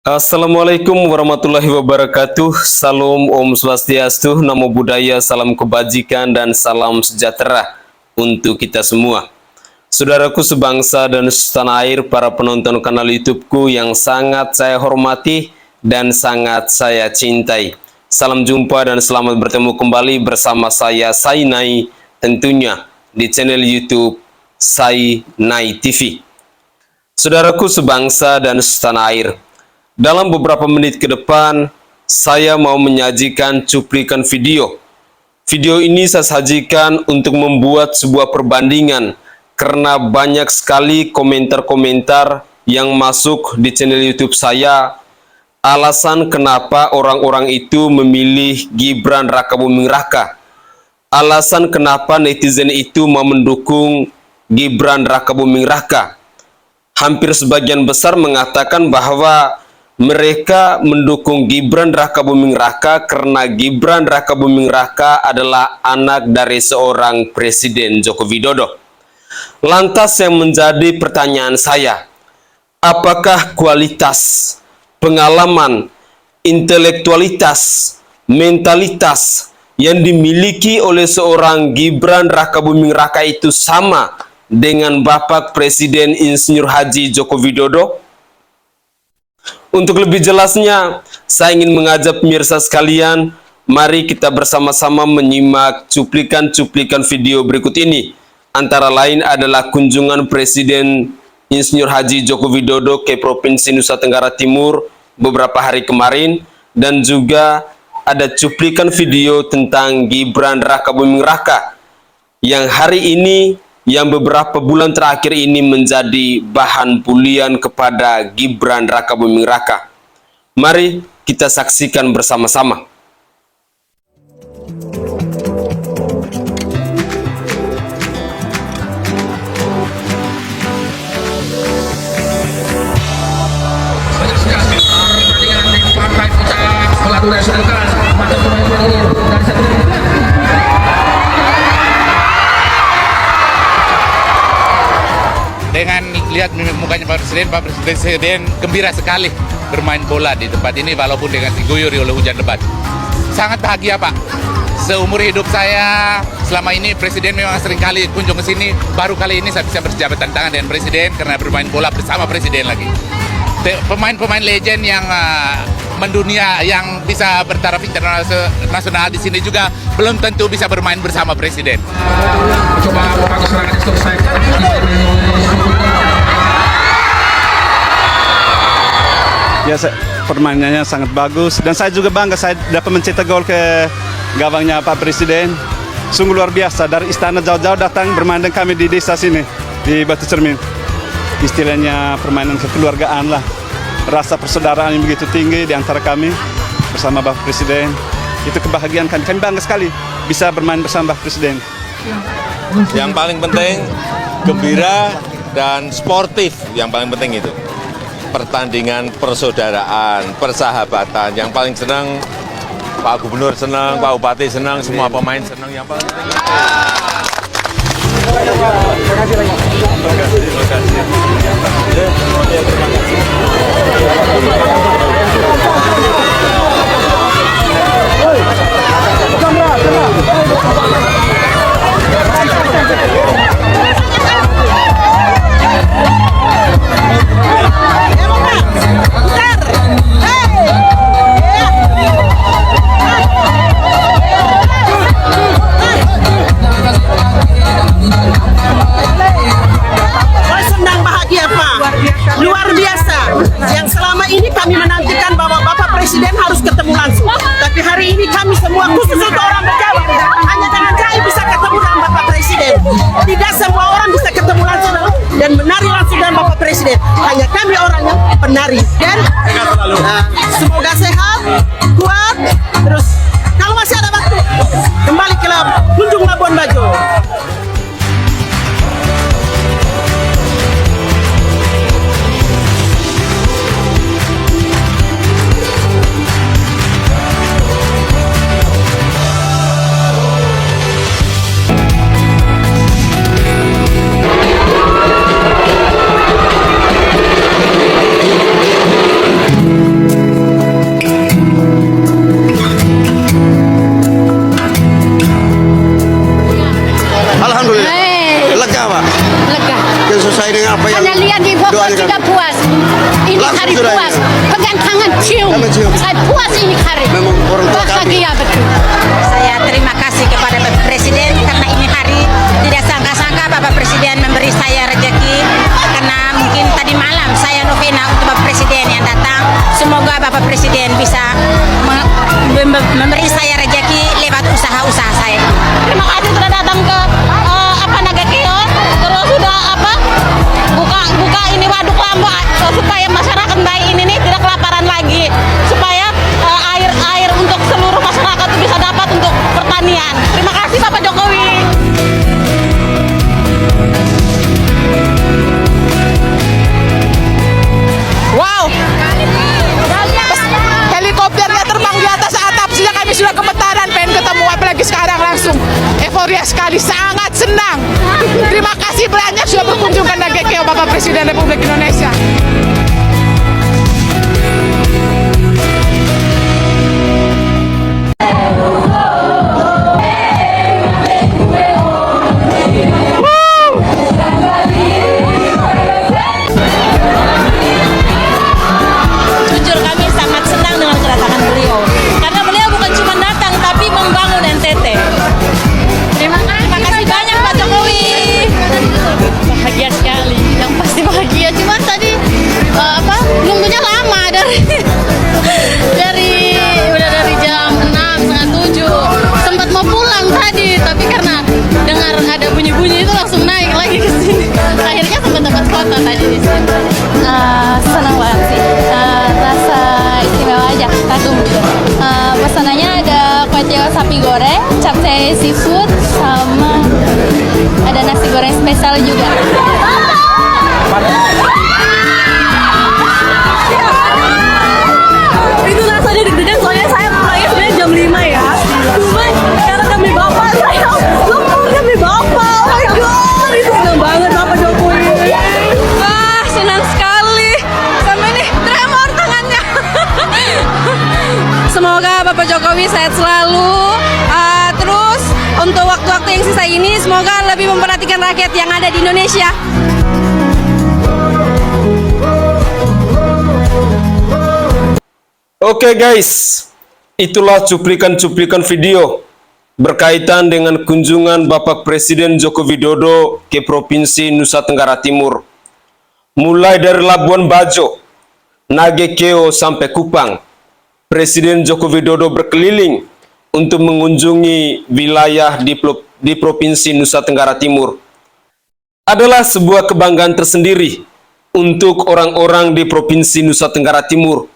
Assalamualaikum warahmatullahi wabarakatuh. Salam Om Swastiastu, Namo Buddhaya, salam kebajikan dan salam sejahtera untuk kita semua. Saudaraku sebangsa dan setanah air, para penonton kanal YouTubeku yang sangat saya hormati dan sangat saya cintai. Salam jumpa dan selamat bertemu kembali bersama saya Sainai, tentunya di channel YouTube Sainai TV. Saudaraku sebangsa dan setanah air, dalam beberapa menit ke depan, saya mau menyajikan cuplikan video. Video ini saya sajikan untuk membuat sebuah perbandingan, karena banyak sekali komentar-komentar yang masuk di channel YouTube saya, alasan kenapa orang-orang itu memilih Gibran Rakabuming Raka. Alasan kenapa netizen itu mau mendukung Gibran Rakabuming Raka. Hampir sebagian besar mengatakan bahwa mereka mendukung Gibran Rakabuming Raka karena Gibran Rakabuming Raka adalah anak dari seorang Presiden Joko Widodo. Lantas yang menjadi pertanyaan saya, apakah kualitas, pengalaman, intelektualitas, mentalitas yang dimiliki oleh seorang Gibran Rakabuming Raka itu sama dengan Bapak Presiden Insinyur Haji Joko Widodo? Untuk lebih jelasnya, saya ingin mengajak pemirsa sekalian, mari kita bersama-sama menyimak cuplikan-cuplikan video berikut ini. Antara lain adalah kunjungan Presiden Insinyur Haji Joko Widodo ke Provinsi Nusa Tenggara Timur beberapa hari kemarin, dan juga ada cuplikan video tentang Gibran Rakabuming Raka yang hari ini, yang beberapa bulan terakhir ini menjadi bahan bulian kepada Gibran Rakabuming Raka. Mari kita saksikan bersama-sama. Dengan lihat mukanya Pak Presiden gembira sekali bermain bola di tempat ini walaupun dengan diguyur oleh hujan lebat. Sangat bahagia Pak. Seumur hidup saya selama ini Presiden memang sering kali kunjung ke sini. Baru kali ini saya bisa berjabat tangan dengan Presiden karena bermain bola bersama Presiden lagi. Pemain-pemain legend yang mendunia yang bisa bertaraf internasional di sini juga belum tentu bisa bermain bersama Presiden. Ya, permainannya sangat bagus dan saya juga bangga saya dapat mencetak gol ke gawangnya Pak Presiden. Sungguh luar biasa, dari istana jauh-jauh datang bermain dengan kami di desa sini di Batu Cermin. Istilahnya permainan kekeluargaan lah. Rasa persaudaraan yang begitu tinggi di antara kami bersama Bapak Presiden. Itu kebahagiaan kami. Kami bangga sekali bisa bermain bersama Bapak Presiden. Yang paling penting gembira dan sportif, yang paling penting itu. Pertandingan persaudaraan, persahabatan. Yang paling senang Pak Gubernur senang, Pak Bupati senang, semua pemain senang. Yang paling penting itu. Luar biasa. Yang selama ini kami menantikan bahwa Bapak Presiden harus ketemu langsung. Tapi hari ini kami semua, khusus untuk orang Jawa, hanya dengan Jai bisa ketemu dengan Bapak Presiden. Tidak semua orang bisa ketemu langsung dan menari langsung dengan Bapak Presiden. Hanya kami orang yang penari. Dan semoga sehat, kuat, terus kalau masih ada waktu kembali ke kunjung Labuan Bajo. Ini hari puas. Pegang tangan cium. Saya puas ini hari. Bahagia betul. Saya terima kasih kepada Bapak Presiden karena ini hari tidak sangka-sangka Bapak Presiden memberi saya rezeki, karena mungkin tadi malam saya novena untuk Bapak Presiden yang datang. Semoga Bapak Presiden bisa memberi saya rezeki lewat usaha-usaha saya. Terima kasih sudah datang ke Nagakeo, terus sudah buka ini waduk Lambo supaya masyarakat baik ini tidak kelaparan lagi, supaya air untuk seluruh masyarakat itu bisa dapat untuk pertanian. Terima kasih Bapak Jokowi. Wow, helikopternya terbang di atas atap, sejak kami sudah gemetaran pengen ketemu, apalagi sekarang langsung euforia sekali, sangat senang. Terima kasih banyak sudah berkunjung ke Nagakeo Bapak Presiden Republik Indonesia. Jujur kami sangat senang dengan kedatangan beliau, karena beliau bukan cuma datang tapi membangun NTT. Terima kasih banyak Pak Jokowi. Bahagia sekali. Yang pasti bahagia. Cuma tadi nunggunya lama dari jam 6, setengah 7. Sempat mau pulang tadi, tapi karena dengar ada bunyi-bunyi itu langsung naik lagi ke sini. Akhirnya sempat dapat foto tadi di sini. Senang banget sih, rasa istimewa aja, kagum gitu. Pesanannya ada kuecel sapi goreng, capcay seafood, sama ada nasi goreng spesial juga. Itu rasanya deg-degan, soalnya saya pulangnya sebenarnya jam 5 ya. Cuma karena kami bapak, saya kami bapak. Oh my god, itu senang banget Bapak Jokowi. Wah, senang sekali. Sampai nih tremor tangannya. Semoga Bapak Jokowi sehat selalu. Terus untuk waktu-waktu yang sisa ini semoga lebih memperhatikan rakyat yang ada di Indonesia. Oke guys, itulah cuplikan-cuplikan video berkaitan dengan kunjungan Bapak Presiden Joko Widodo ke Provinsi Nusa Tenggara Timur. Mulai dari Labuan Bajo, Nagakeo sampai Kupang, Presiden Joko Widodo berkeliling untuk mengunjungi wilayah di Provinsi Nusa Tenggara Timur. Adalah sebuah kebanggaan tersendiri untuk orang-orang di Provinsi Nusa Tenggara Timur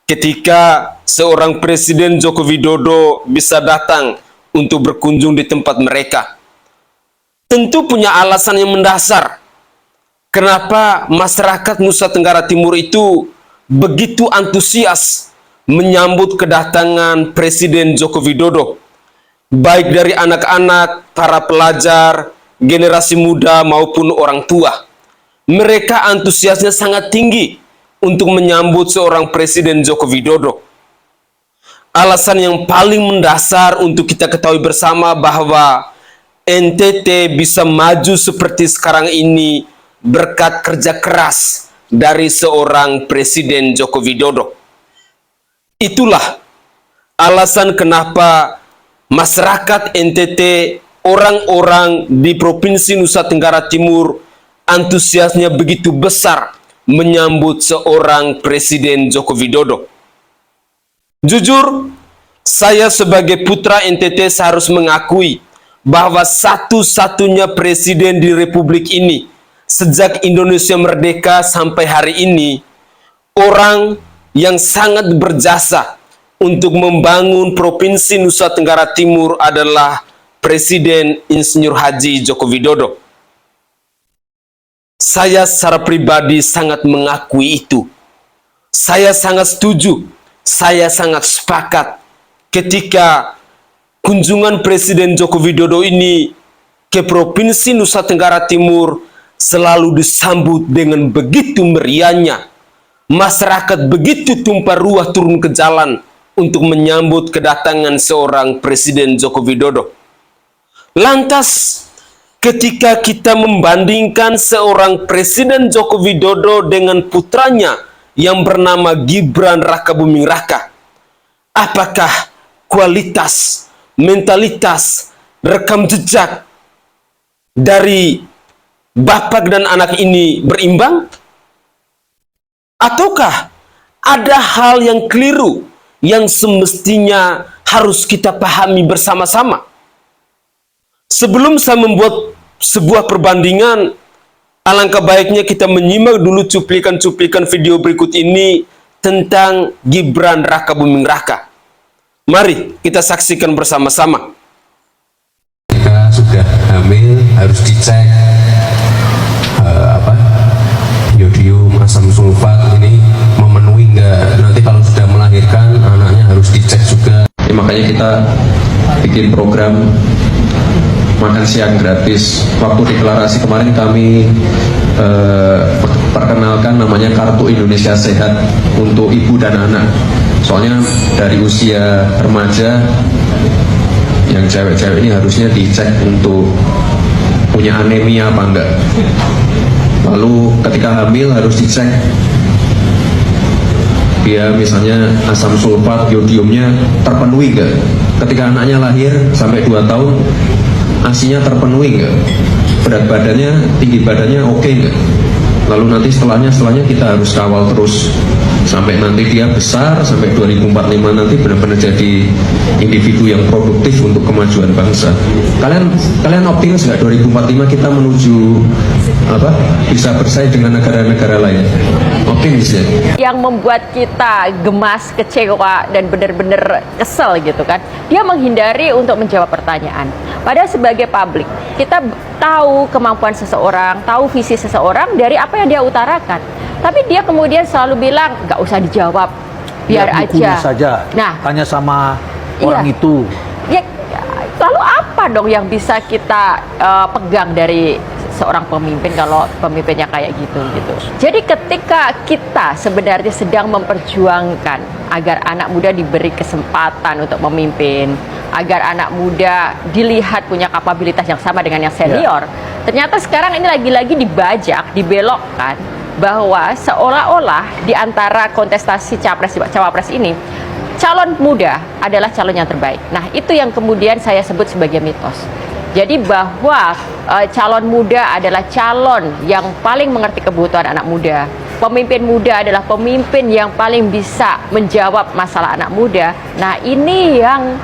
ketika seorang Presiden Joko Widodo bisa datang untuk berkunjung di tempat mereka. Tentu punya alasan yang mendasar kenapa masyarakat Nusa Tenggara Timur itu begitu antusias menyambut kedatangan Presiden Joko Widodo, baik dari anak-anak, para pelajar, generasi muda maupun orang tua. Mereka antusiasnya sangat tinggi untuk menyambut seorang Presiden Joko Widodo. Alasan yang paling mendasar untuk kita ketahui bersama bahwa NTT bisa maju seperti sekarang ini berkat kerja keras dari seorang Presiden Joko Widodo. Itulah alasan kenapa masyarakat NTT, orang-orang di Provinsi Nusa Tenggara Timur antusiasnya begitu besar menyambut seorang Presiden Joko Widodo. Jujur, saya sebagai putra NTT harus mengakui bahwa satu-satunya presiden di Republik ini sejak Indonesia merdeka sampai hari ini, orang yang sangat berjasa untuk membangun Provinsi Nusa Tenggara Timur adalah Presiden Insinyur Haji Joko Widodo. Saya secara pribadi sangat mengakui itu. Saya sangat setuju, saya sangat sepakat ketika kunjungan Presiden Joko Widodo ini ke Provinsi Nusa Tenggara Timur selalu disambut dengan begitu meriahnya. Masyarakat begitu tumpah ruah turun ke jalan untuk menyambut kedatangan seorang Presiden Joko Widodo. Lantas, ketika kita membandingkan seorang Presiden Joko Widodo dengan putranya yang bernama Gibran Rakabuming Raka. Apakah kualitas, mentalitas, rekam jejak dari bapak dan anak ini berimbang? Ataukah ada hal yang keliru yang semestinya harus kita pahami bersama-sama? Sebelum saya membuat sebuah perbandingan, alangkah baiknya kita menyimak dulu cuplikan-cuplikan video berikut ini tentang Gibran Rakabuming Raka. Mari kita saksikan bersama-sama. Jika sudah hamil harus dicek yodium, asam sulfat ini memenuhi enggak. Nanti kalau sudah melahirkan anaknya harus dicek juga. Ya, makanya kita bikin program makan siang gratis. Waktu deklarasi kemarin kami perkenalkan namanya Kartu Indonesia Sehat untuk ibu dan anak. Soalnya dari usia remaja yang cewek-cewek ini harusnya dicek untuk punya anemia apa enggak. Lalu ketika hamil harus dicek dia misalnya asam sulfat, yodiumnya terpenuhi enggak. Ketika anaknya lahir sampai 2 tahun ASI-nya terpenuhi enggak, berat badannya, tinggi badannya oke enggak. Lalu nanti setelahnya kita harus kawal terus sampai nanti dia besar, sampai 2045 nanti benar-benar jadi individu yang produktif untuk kemajuan bangsa. Kalian optimis nggak 2045 kita menuju bisa bersaing dengan negara-negara lain? Optimis ya? Yang membuat kita gemas, kecewa, dan benar-benar kesel gitu kan, dia menghindari untuk menjawab pertanyaan. Padahal sebagai publik, kita tahu kemampuan seseorang, tahu visi seseorang dari apa yang dia utarakan. Tapi dia kemudian selalu bilang, nggak usah dijawab, biar aja. Saja. Nah, hanya sama orang itu. Ya, lalu apa dong yang bisa kita pegang dari seorang pemimpin kalau pemimpinnya kayak gitu? Jadi ketika kita sebenarnya sedang memperjuangkan agar anak muda diberi kesempatan untuk memimpin, agar anak muda dilihat punya kapabilitas yang sama dengan yang senior, ternyata sekarang ini lagi-lagi dibajak, dibelokkan, bahwa seolah-olah di antara kontestasi cawapres ini calon muda adalah calon yang terbaik. Nah, itu yang kemudian saya sebut sebagai mitos. Jadi bahwa calon muda adalah calon yang paling mengerti kebutuhan anak muda. Pemimpin muda adalah pemimpin yang paling bisa menjawab masalah anak muda. Nah, ini yang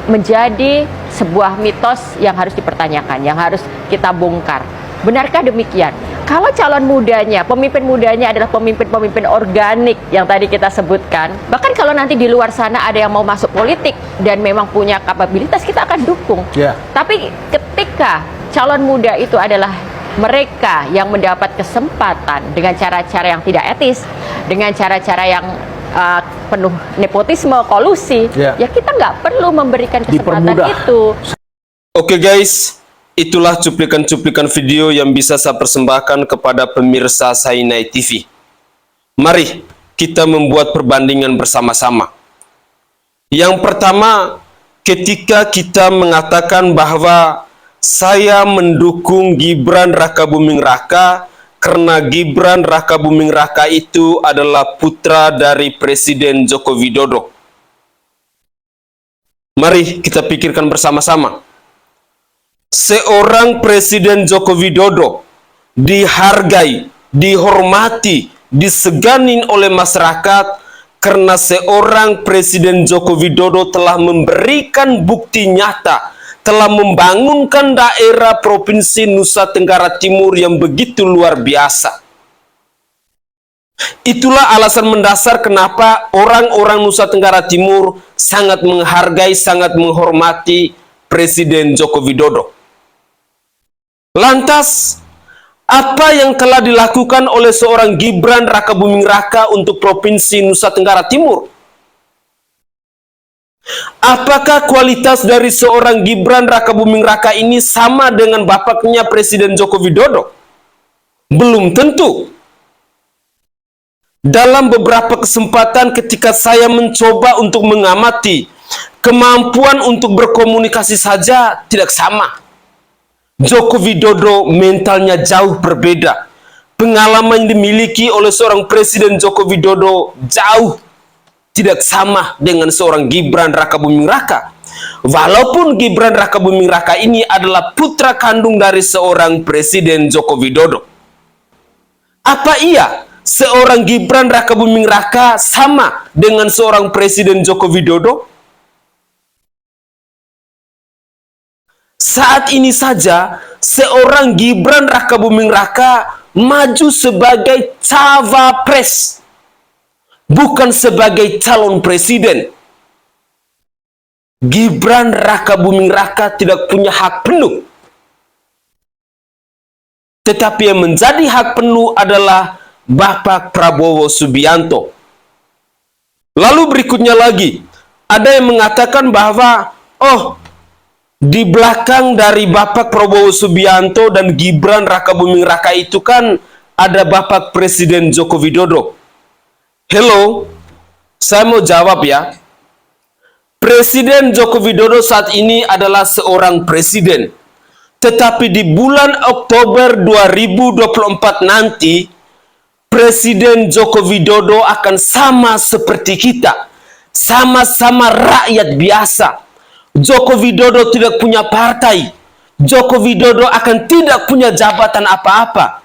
menjadi sebuah mitos yang harus dipertanyakan, yang harus kita bongkar. Benarkah demikian? Kalau calon mudanya, pemimpin mudanya adalah pemimpin-pemimpin organik yang tadi kita sebutkan, bahkan kalau nanti di luar sana ada yang mau masuk politik dan memang punya kapabilitas, kita akan dukung. Tapi ketika calon muda itu adalah mereka yang mendapat kesempatan dengan cara-cara yang tidak etis, dengan cara-cara yang penuh nepotisme, kolusi, ya kita nggak perlu memberikan kesempatan itu. Oke guys, itulah cuplikan-cuplikan video yang bisa saya persembahkan kepada pemirsa Sainai TV. Mari kita membuat perbandingan bersama-sama. Yang pertama, ketika kita mengatakan bahwa saya mendukung Gibran Rakabuming Raka karena Gibran Rakabuming Raka itu adalah putra dari Presiden Joko Widodo. Mari kita pikirkan bersama-sama. Seorang Presiden Joko Widodo dihargai, dihormati, diseganin oleh masyarakat karena seorang Presiden Joko Widodo telah memberikan bukti nyata, telah membangunkan daerah Provinsi Nusa Tenggara Timur yang begitu luar biasa. Itulah alasan mendasar kenapa orang-orang Nusa Tenggara Timur sangat menghargai, sangat menghormati Presiden Joko Widodo. Lantas, apa yang telah dilakukan oleh seorang Gibran Rakabuming Raka untuk Provinsi Nusa Tenggara Timur? Apakah kualitas dari seorang Gibran Rakabuming Raka ini sama dengan bapaknya Presiden Joko Widodo? Belum tentu. Dalam beberapa kesempatan ketika saya mencoba untuk mengamati, kemampuan untuk berkomunikasi saja tidak sama. Joko Widodo mentalnya jauh berbeda. Pengalaman yang dimiliki oleh seorang Presiden Joko Widodo jauh tidak sama dengan seorang Gibran Rakabuming Raka. Walaupun Gibran Rakabuming Raka ini adalah putra kandung dari seorang Presiden Joko Widodo. Apa iya seorang Gibran Rakabuming Raka sama dengan seorang Presiden Joko Widodo? Saat ini saja seorang Gibran Rakabuming Raka maju sebagai cawapres, bukan sebagai calon presiden. Gibran Rakabuming Raka tidak punya hak penuh. Tetapi yang menjadi hak penuh adalah Bapak Prabowo Subianto. Lalu berikutnya lagi, ada yang mengatakan bahwa, oh, di belakang dari Bapak Prabowo Subianto dan Gibran Rakabuming Raka itu kan ada Bapak Presiden Joko Widodo. Hello, saya mau jawab ya. Presiden Joko Widodo saat ini adalah seorang presiden. Tetapi di bulan Oktober 2024 nanti, Presiden Joko Widodo akan sama seperti kita. Sama-sama rakyat biasa. Joko Widodo tidak punya partai. Joko Widodo akan tidak punya jabatan apa-apa.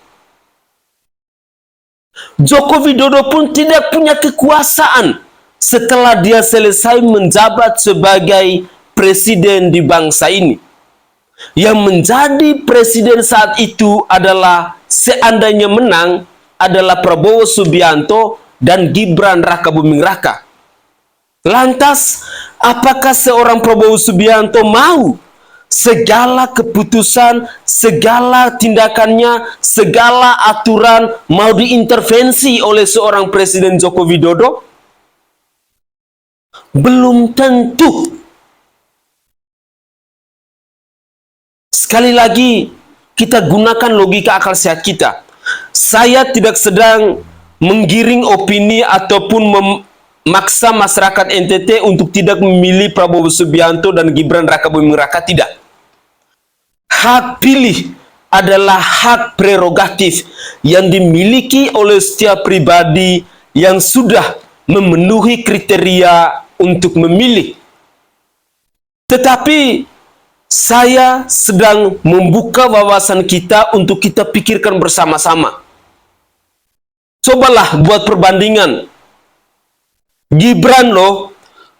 Joko Widodo pun tidak punya kekuasaan setelah dia selesai menjabat sebagai presiden di bangsa ini. Yang menjadi presiden saat itu adalah, seandainya menang, adalah Prabowo Subianto dan Gibran Rakabuming Raka. Lantas, apakah seorang Prabowo Subianto mau segala keputusan, segala tindakannya, segala aturan mau diintervensi oleh seorang Presiden Joko Widodo? Belum tentu. Sekali lagi, kita gunakan logika akal sehat kita. Saya tidak sedang menggiring opini ataupun memaksa masyarakat NTT untuk tidak memilih Prabowo Subianto dan Gibran Rakabuming Raka, tidak. Hak pilih adalah hak prerogatif yang dimiliki oleh setiap pribadi yang sudah memenuhi kriteria untuk memilih. Tetapi saya sedang membuka wawasan kita untuk kita pikirkan bersama-sama. Cobalah buat perbandingan. Gibran loh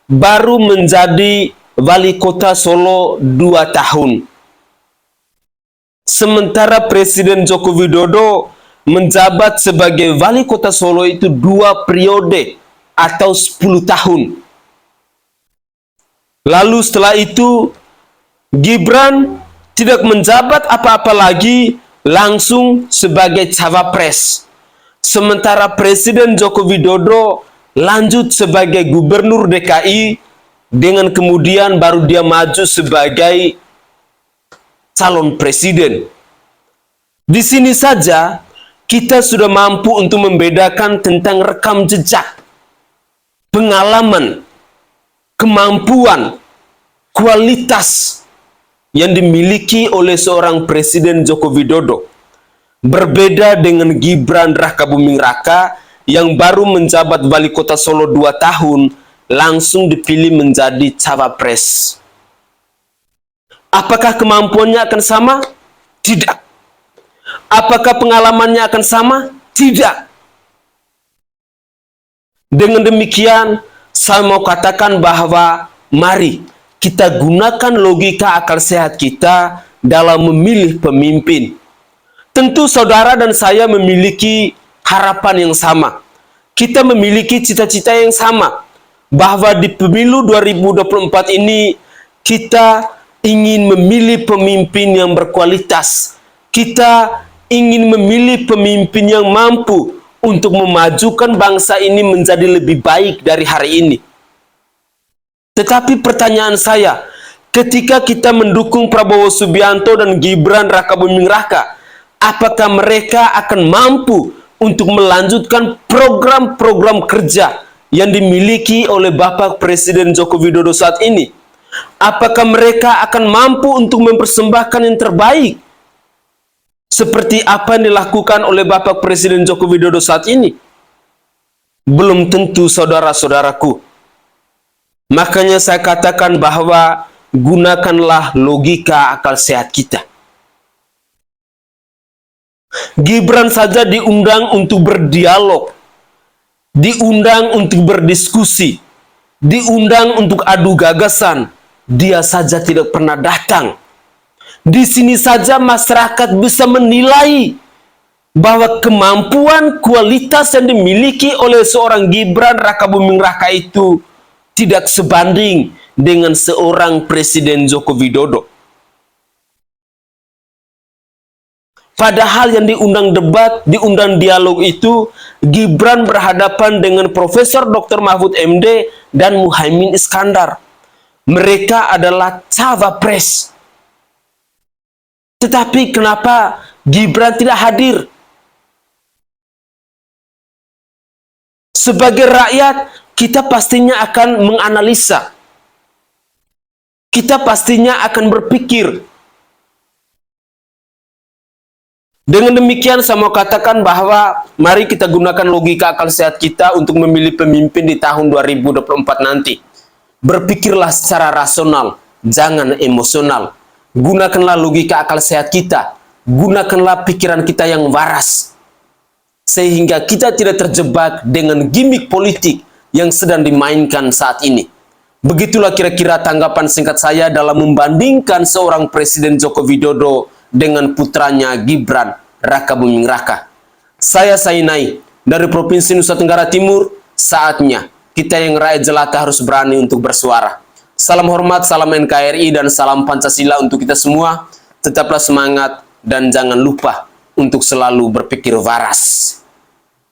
baru menjadi wali kota Solo 2 tahun. Sementara Presiden Joko Widodo menjabat sebagai wali kota Solo itu 2 periode atau 10 tahun. Lalu setelah itu Gibran tidak menjabat apa-apa lagi, langsung sebagai cawapres. Sementara Presiden Joko Widodo lanjut sebagai gubernur DKI, dengan kemudian baru dia maju sebagai calon presiden. Di sini saja kita sudah mampu untuk membedakan tentang rekam jejak, pengalaman, kemampuan, kualitas yang dimiliki oleh seorang Presiden Joko Widodo. Berbeda dengan Gibran Rakabuming Raka yang baru menjabat wali kota Solo 2 tahun, langsung dipilih menjadi cawapres. Apakah kemampuannya akan sama? Tidak. Apakah pengalamannya akan sama? Tidak. Dengan demikian, saya mau katakan bahwa mari kita gunakan logika akal sehat kita dalam memilih pemimpin. Tentu saudara dan saya memiliki harapan yang sama. Kita memiliki cita-cita yang sama. Bahwa di pemilu 2024 ini kita ingin memilih pemimpin yang berkualitas. Kita ingin memilih pemimpin yang mampu untuk memajukan bangsa ini menjadi lebih baik dari hari ini. Tetapi pertanyaan saya, ketika kita mendukung Prabowo Subianto dan Gibran Rakabuming Raka, apakah mereka akan mampu untuk melanjutkan program-program kerja yang dimiliki oleh Bapak Presiden Joko Widodo saat ini? Apakah mereka akan mampu untuk mempersembahkan yang terbaik seperti apa yang dilakukan oleh Bapak Presiden Joko Widodo saat ini? Belum tentu, saudara-saudaraku. Makanya saya katakan bahwa gunakanlah logika akal sehat kita. Gibran saja diundang untuk berdialog, diundang untuk berdiskusi, diundang untuk adu gagasan. Dia saja tidak pernah datang. Di sini saja masyarakat bisa menilai bahwa kemampuan, kualitas yang dimiliki oleh seorang Gibran Rakabuming Raka itu tidak sebanding dengan seorang Presiden Joko Widodo. Padahal yang diundang debat, diundang dialog itu, Gibran berhadapan dengan Profesor Dr. Mahfud MD dan Muhaimin Iskandar. Mereka adalah cawapres. Tetapi kenapa Gibran tidak hadir? Sebagai rakyat, kita pastinya akan menganalisa. Kita pastinya akan berpikir. Dengan demikian saya mau katakan bahwa mari kita gunakan logika akal sehat kita untuk memilih pemimpin di tahun 2024 nanti. Berpikirlah secara rasional, jangan emosional. Gunakanlah logika akal sehat kita. Gunakanlah pikiran kita yang waras. Sehingga kita tidak terjebak dengan gimmick politik yang sedang dimainkan saat ini. Begitulah kira-kira tanggapan singkat saya dalam membandingkan seorang Presiden Joko Widodo dengan putranya Gibran Rakabuming Raka. Saya Sainai dari Provinsi Nusa Tenggara Timur. Saatnya kita yang rakyat jelata harus berani untuk bersuara. Salam hormat, salam NKRI, dan salam Pancasila untuk kita semua. Tetaplah semangat dan jangan lupa untuk selalu berpikir waras.